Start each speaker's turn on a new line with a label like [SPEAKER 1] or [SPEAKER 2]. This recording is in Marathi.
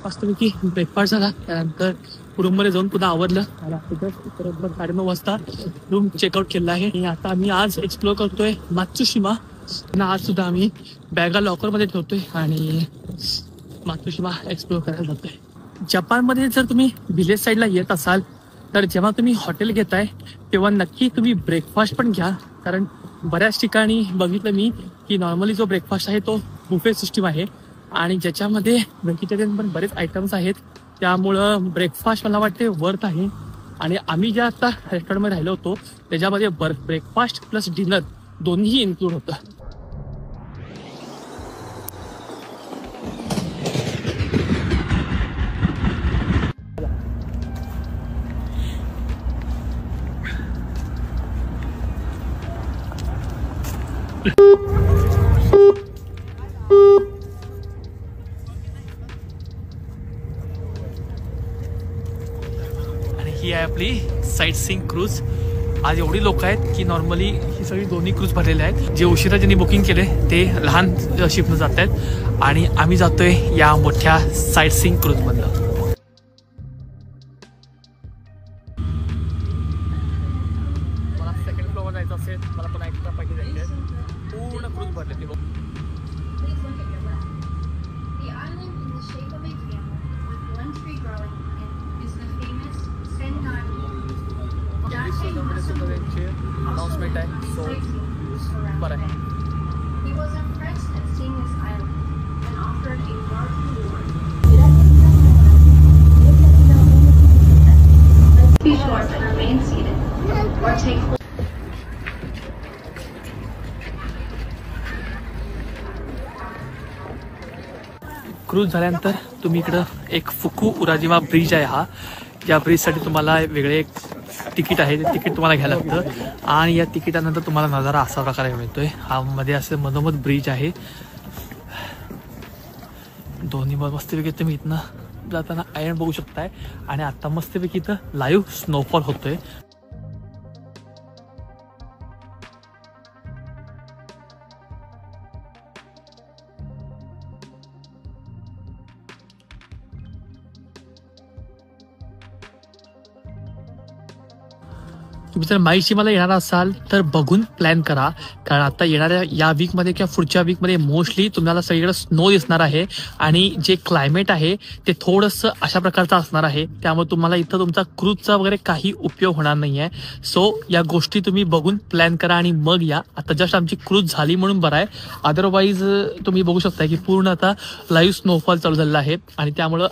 [SPEAKER 1] मस्तपैकी ब्रेकफास्ट झाला, त्यानंतर रूममध्ये जाऊन पुन्हा आवरलं आणि बरोबर 9:30 वाजता रूम चेकआउट केला आहे. आणि आता आम्ही आज एक्सप्लोर करतोय मात्सुशिमा. आज सुद्धा आम्ही बॅगा लॉकरमध्ये ठेवतोय आणि मात्सुशिमा एक्सप्लोर करायला जातोय. जपानमध्ये जर तुम्ही व्हिलेज साईडला येत असाल तर जेव्हा तुम्ही हॉटेल घेताय तेव्हा नक्की तुम्ही ब्रेकफास्ट पण घ्या, कारण बऱ्याच ठिकाणी बघितलं मी की नॉर्मली जो ब्रेकफास्ट आहे तो बुफे सिस्टीम आहे आणि ज्याच्यामध्ये व्हेजिटेरियन पण बरेच आयटम्स आहेत. त्यामुळं ब्रेकफास्ट मला वाटते वर्थ आहे. आणि आम्ही ज्या आता रेस्टॉरंटमध्ये राहिलो होतो त्याच्यामध्ये ब्रेकफास्ट प्लस डिनर दोन्ही इन्क्लूड होतं. आणि ही आहे आपली साईट सीइंग क्रूज. आज एवढी लोक आहेत की नॉर्मली ही सगळी दोन्ही क्रूज भरलेले आहेत. जे उशिरा ज्यांनी बुकिंग केले ते लहान शिपनं जात आहेत आणि आम्ही जातोय या मोठ्या साईट सीइंग क्रूजमधनं. मला सेकंड फ्लोअर जायचं असेल, मला पण एक्स्ट्रा पैसे द्यायचे. पूर्ण क्रूज भरले ते. अनाउन्समेंट आहे सो बरं आहे. क्रूज झाल्यानंतर तुम्ही इकडं एक फुकू उराजिमा ब्रिज आहे. हा या ब्रिजसाठी तुम्हाला वेगळे एक तिकीट आहे, ते तिकीट तुम्हाला घ्यायला लागतं आणि या तिकिटानंतर तुम्हाला नजारा असा प्रकारे मिळतोय. हा मध्ये असं मधोमध ब्रिज आहे. दोन्ही मस्तपैकी तुम्ही इथनं जाताना आयर्न बघू शकताय आणि आता मस्तपैकी इथं लाईव्ह स्नोफॉल होतोय. तुम्ही जर माईशिमाला येणार असाल तर बघून प्लॅन करा, कारण आता येणाऱ्या या वीकमध्ये किंवा पुढच्या वीकमध्ये मोस्टली तुम्हाला सगळीकडे स्नो दिसणार आहे आणि जे क्लायमेट आहे ते थोडंसं अशा प्रकारचं असणार आहे. त्यामुळे तुम्हाला इथं तुमचा क्रूजचा वगैरे काही उपयोग होणार नाही आहे. सो या गोष्टी तुम्ही बघून प्लॅन करा आणि मग या. आता जस्ट आमची क्रूज झाली म्हणून बरं आहे, अदरवाईज तुम्ही बघू शकता की पूर्ण आता लाईव्ह स्नोफॉल चालू झालेला आहे आणि त्यामुळं